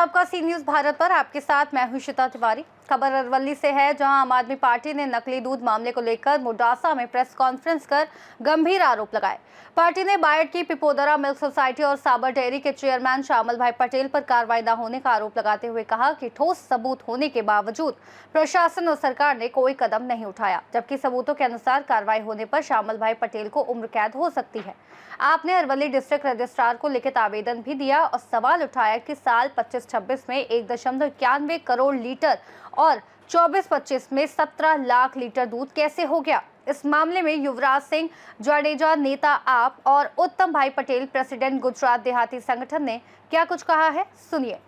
आपका सी न्यूज भारत पर। आपके साथ मैं हूं श्वेता तिवारी। खबर अरवली से है, जहां आम आदमी पार्टी ने नकली दूध मामले को लेकर मोडासा में प्रेस कॉन्फ्रेंस कर गंभीर आरोप लगाए। पार्टी ने बायड की पिपोदरा मिल्क सोसाइटी और साबर डेयरी के चेयरमैन श्यामल भाई पटेल पर कार्रवाई न होने का आरोप लगाते हुए कहा कि ठोस सबूत होने के बावजूद प्रशासन और सरकार ने कोई कदम नहीं उठाया, जबकि सबूतों के अनुसार कार्रवाई होने पर श्यामल भाई पटेल को उम्र कैद हो सकती है। आपने अरवली डिस्ट्रिक्ट रजिस्ट्रार को लिखित आवेदन भी दिया और सवाल उठाया कि साल 25-26 में 1.91 करोड़ लीटर और 24-25 में 17 लाख लीटर दूध कैसे हो गया। इस मामले में युवराज सिंह जाडेजा नेता आप और उत्तम भाई पटेल प्रेसिडेंट गुजरात देहाती संगठन ने क्या कुछ कहा है, सुनिए।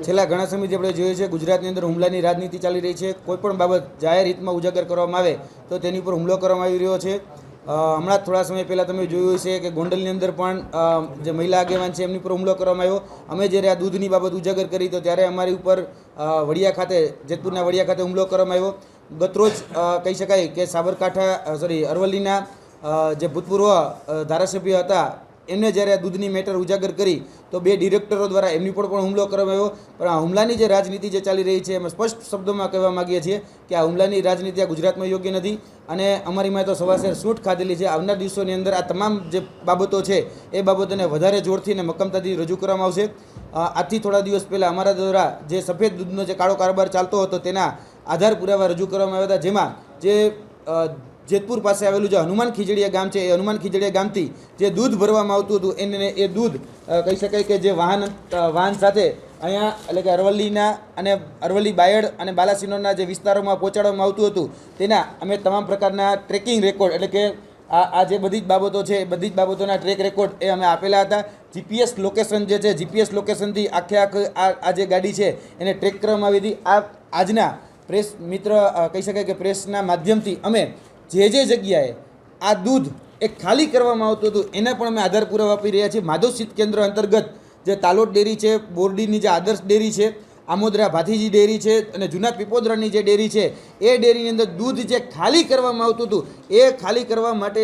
છેલ્લા ઘણા સમયથી આપણે જોઈએ છે ગુજરાતની અંદર હુમલાની રાજનીતિ ચાલી રહી છે। કોઈપણ બાબત જાહેર હિતમાં ઉજાગર કરવામાં આવે તો તેની ઉપર હુમલો કરવામાં આવી રહ્યો છે। હમણાં થોડા સમય પહેલાં તમે જોયું હશે કે ગોંડલની અંદર પણ જે મહિલા આગેવાન છે એમની પર હુમલો કરવામાં આવ્યો। અમે જ્યારે આ દૂધની બાબત ઉજાગર કરી તો ત્યારે અમારી ઉપર વડિયા ખાતે જેતપુરના વડિયા ખાતે હુમલો કરવામાં આવ્યો। ગતરોજ કહી શકાય કે અરવલ્લીના જે ભૂતપૂર્વ ધારાસભ્ય હતા એમને જ્યારે આ દૂધની મેટર ઉજાગર કરી તો બે ડિરેક્ટરો દ્વારા એમની પર પણ હુમલો કરવામાં આવ્યો। પણ આ હુમલાની જે રાજનીતિ જે ચાલી રહી છે એમાં સ્પષ્ટ શબ્દોમાં કહેવા માગીએ છીએ કે આ હુમલાની રાજનીતિ આ ગુજરાતમાં યોગ્ય નથી અને અમારીમાં તો સવાસેર સૂટ ખાધેલી છે। આવનાર દિવસોની અંદર આ તમામ જે બાબતો છે એ બાબતોને વધારે જોરથી અને મક્કમતાથી રજૂ કરવામાં આવશે। આજથી થોડા દિવસ પહેલાં અમારા દ્વારા જે સફેદ દૂધનો જે કાળો કારોબાર ચાલતો હતો તેના આધાર પુરાવા રજૂ કરવામાં આવ્યા હતા, જેમાં જે જેતપુર પાસે આવેલું જે હનુમાન ખીજડીયા ગામ છે એ હનુમાન ખીજડીયા ગામથી જે દૂધ ભરવામાં આવતું હતું એને એ દૂધ કહી શકાય કે જે વાહન સાથે અહીંયા એટલે કે અરવલ્લીના અને અરવલ્લી બાયડ અને બાલાસિનોરના જે વિસ્તારોમાં પહોંચાડવામાં આવતું હતું તેના અમે તમામ પ્રકારના ટ્રેકિંગ રેકોર્ડ એટલે કે આ જે બધી જ બાબતો છે એ બધી જ બાબતોના ટ્રેક રેકોર્ડ એ અમે આપેલા હતા। જીપીએસ લોકેશન જે છે જીપીએસ લોકેશનથી આખે આ જે ગાડી છે એને ટ્રેક કરવામાં આવી હતી। આજના પ્રેસ મિત્ર કહી શકાય કે પ્રેસના માધ્યમથી અમે જે જગ્યાએ આ દૂધ એ ખાલી કરવામાં આવતું હતું એના પણ અમે આધાર પુરાવા આપી રહ્યા છીએ। માધવ શીત કેન્દ્ર અંતર્ગત જે તાલોદ ડેરી છે, બોરડીની જે આદર્શ ડેરી છે, આમોદરા ભાથીજી ડેરી છે અને જૂના પીપોદરાની જે ડેરી છે એ ડેરીની અંદર દૂધ જે ખાલી કરવામાં આવતું હતું એ ખાલી કરવા માટે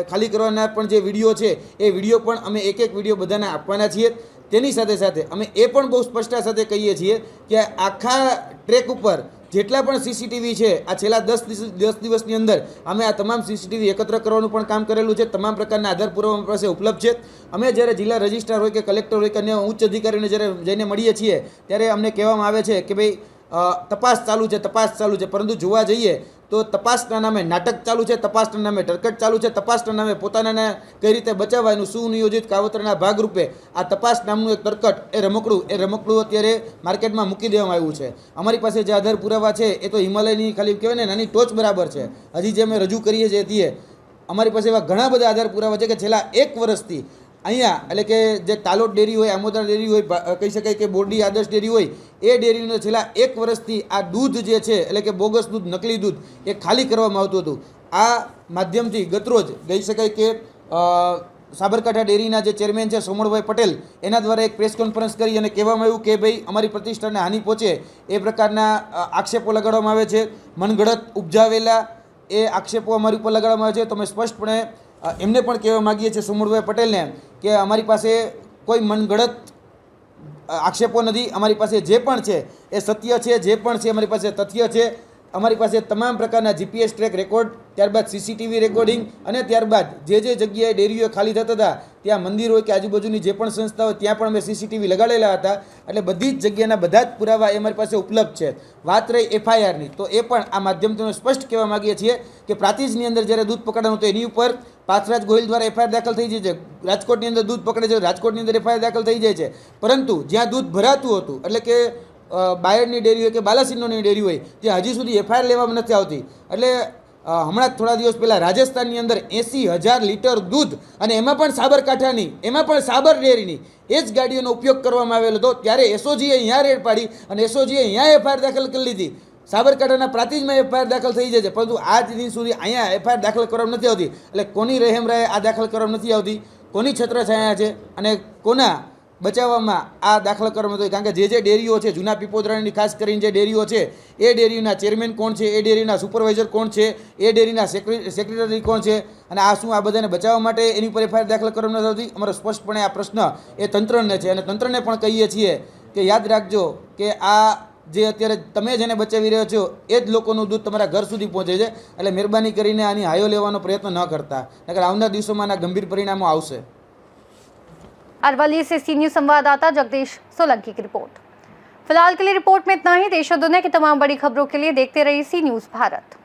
ખાલી કરવાના પણ જે વિડીયો છે એ વિડીયો પણ અમે એક વિડીયો બધાને આપવાના છીએ। તેની સાથે સાથે અમે એ પણ બહુ સ્પષ્ટતા સાથે કહીએ છીએ કે આખા ટ્રેક ઉપર જેટલા પણ સીસીટીવી છે આ છેલ્લા 10 દિવસની અંદર અમે આ તમામ સીસીટીવી એકત્ર કરવાનું પણ કામ કરેલું છે। તમામ પ્રકારના આધાર પુરાવા પાસે ઉપલબ્ધ છે। અમે જ્યારે જિલ્લા રજિસ્ટ્રાર હોય કે કલેક્ટર હોય કે અન્ય ઉચ્ચ અધિકારીને જ્યારે જઈને મળીએ છીએ ત્યારે અમને કહેવામાં આવે છે કે ભાઈ તપાસ ચાલુ છે, પરંતુ જોવા જઈએ તો તપાસના નામે નાટક ચાલુ છે, તપાસના નામે ટરકટ ચાલુ છે, તપાસના નામે પોતાનાને કઈ રીતે બચાવવા એનું સુનિયોજિત કાવતરાના ભાગરૂપે આ તપાસ નામનું એક તરકટ એ રમકડું અત્યારે માર્કેટમાં મૂકી દેવામાં આવ્યું છે। અમારી પાસે જે આધાર પુરાવા છે એ તો હિમાલયની ખાલી કહેવાય ને નાની ટોચ બરાબર છે। હજી જે અમે રજૂ કરીએ છીએ અમારી પાસે એવા ઘણા બધા આધાર પુરાવા છે કે છેલ્લા 1 વર્ષથી અહીંયા એટલે કે જે તાલોદ ડેરી હોય, આમોદરા ડેરી હોય, કહી શકાય કે બોરડી આદર્શ ડેરી હોય એ ડેરીનું છેલ્લા 1 વર્ષથી આ દૂધ જે છે એટલે કે બોગસ દૂધ, નકલી દૂધ એ ખાલી કરવામાં આવતું હતું। આ માધ્યમથી ગતરોજ કહી શકાય કે સાબરકાંઠા ડેરીના જે ચેરમેન છે સોમણભાઈ પટેલ એના દ્વારા એક પ્રેસ કોન્ફરન્સ કરી અને કહેવામાં આવ્યું કે ભાઈ અમારી પ્રતિષ્ઠાને હાનિ પહોંચે એ પ્રકારના આક્ષેપો લગાડવામાં આવે છે। મનગઢત ઉપજાવેલા એ આક્ષેપો અમારી ઉપર લગાડવામાં આવે છે। તો અમે સ્પષ્ટપણે એમને પણ કહેવા માગીએ છીએ સોમણભાઈ પટેલને કે અમારી પાસે કોઈ મનગઢત આક્ષેપો નથી। અમારી પાસે જે પણ છે એ સત્ય છે, જે પણ છે અમારી પાસે તથ્ય છે। અમારી પાસે તમામ પ્રકારના જીપીએસ ટ્રેક રેકોર્ડ, ત્યારબાદ સીસીટીવી રેકોર્ડિંગ અને ત્યારબાદ જે જગ્યાએ ડેરીઓ ખાલી થતા હતા ત્યાં મંદિર હોય કે આજુબાજુની જે પણ સંસ્થા હોય ત્યાં પણ અમે સીસીટીવી લગાડેલા હતા। એટલે બધી જ જગ્યાના બધા જ પુરાવા એ અમારી પાસે ઉપલબ્ધ છે। વાત રહી એફઆઈઆરની, તો એ પણ આ માધ્યમથી અમે સ્પષ્ટ કહેવા માગીએ છીએ કે પ્રાતિજની અંદર જ્યારે દૂધ પકડાયું તો એની ઉપર પાથરાજ ગોહિલ દ્વારા એફઆઈઆર દાખલ થઈ જાય છે। રાજકોટની અંદર દૂધ પકડે છે, રાજકોટની અંદર એફઆઈઆર દાખલ થઈ જાય છે, પરંતુ જ્યાં દૂધ ભરાતું હતું એટલે કે બાયડની ડેરી હોય કે બાલાસિનોની ડેરી હોય ત્યાં હજી સુધી એફઆઈઆર લેવામાં નથી આવતી। એટલે હમણાં થોડા દિવસ પહેલાં રાજસ્થાનની અંદર 80,000 લીટર દૂધ અને એમાં પણ સાબરકાંઠાની, એમાં પણ સાબર ડેરીની એ જ ગાડીઓનો ઉપયોગ કરવામાં આવેલો હતો। ત્યારે એસઓજીએ અહીંયા રેડ પાડી અને એસઓજીએ અહીંયા એફઆઈઆર દાખલ કરી લીધી। સાબરકાંઠાના પ્રાતિજમાં એફઆઈઆર દાખલ થઈ જાય છે, પરંતુ આજ દિન સુધી અહીંયા એફઆઈઆર દાખલ કરવામાં નથી આવતી। એટલે કોની રહેમ રાહે આ દાખલ કરવામાં નથી આવતી, કોની છત્રછાયા છે અને કોના બચાવવામાં આ દાખલ કરવામાં હતો, કારણ કે જે ડેરીઓ છે જૂના પીપોદરાની ખાસ કરીને જે ડેરીઓ છે એ ડેરીના ચેરમેન કોણ છે, એ ડેરીના સુપરવાઇઝર કોણ છે, એ ડેરીના સેક્રેટરી કોણ છે, અને આ શું આ બધાને બચાવવા માટે એની ઉપર એફઆઈઆર દાખલ કરવામાં નથી. અમારો સ્પષ્ટપણે આ પ્રશ્ન એ તંત્રને છે, અને તંત્રને પણ કહીએ છીએ કે યાદ રાખજો કે આ જે અત્યારે તમે જેને બચાવી રહ્યો છો એ જ લોકોનું દૂધ તમારા ઘર સુધી પહોંચે છે. એટલે મહેરબાની કરીને આની હાયો લેવાનો પ્રયત્ન ન કરતા, નકર આવનાર દિવસોમાં આના ગંભીર પરિણામો આવશે. अरवली से सी न्यूज संवाददाता जगदीश सोलंकी की रिपोर्ट। फिलहाल के लिए रिपोर्ट में इतना ही। देश और दुनिया की तमाम बड़ी खबरों के लिए देखते रहिए सी न्यूज भारत।